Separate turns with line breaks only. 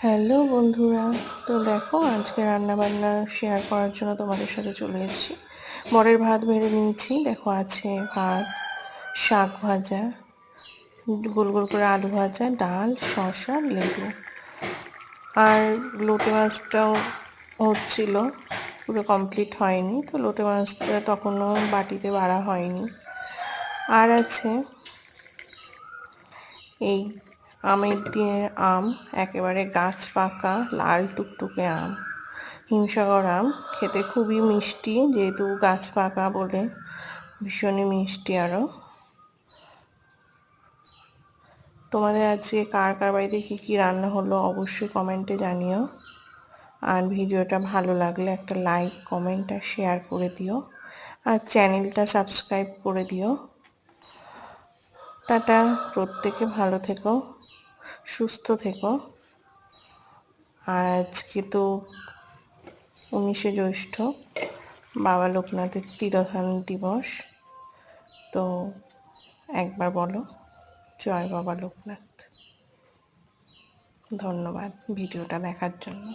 Hello বন্ধুরা, তো দেখো আজকে রান্নাবান্না শেয়ার করার জন্য তোমাদের সাথে চলে এসেছি। বরের ভাত বেড়ে নিয়েছি, দেখো আছে ভাত, শাক ভাজা, গোল গোল করে আলু ভাজা, ডাল, শসা, লেবু। আর লোটে মাছটাও হচ্ছিল, পুরো কমপ্লিট হয়নি, তো লোটে মাছটা তখনও বাটিতে বাড়া হয়নি। আর আছে এই আমের দিনের আম, একেবারে গাছ পাকা লাল টুকটুকে আম, হিমসাগর আম। খেতে খুবই মিষ্টি, যেহেতু গাছ পাকা বলে ভীষণই মিষ্টি। আরও তোমাদের আজকে কার কার বাড়িতে কী কী রান্না হলো অবশ্যই কমেন্টে জানিও। আর ভিডিওটা ভালো লাগলে একটা লাইক, কমেন্ট আর শেয়ার করে দিও, আর চ্যানেলটা সাবস্ক্রাইব করে দিও। টাটা, প্রত্যেকে ভালো থেকো, সুস্থ থেকো। আর আজকে তো 19শে জ্যৈষ্ঠ, বাবা লোকনাথের তিরোধান দিবস। তো একবার বলো জয় বাবা লোকনাথ। ধন্যবাদ ভিডিওটা দেখার জন্য।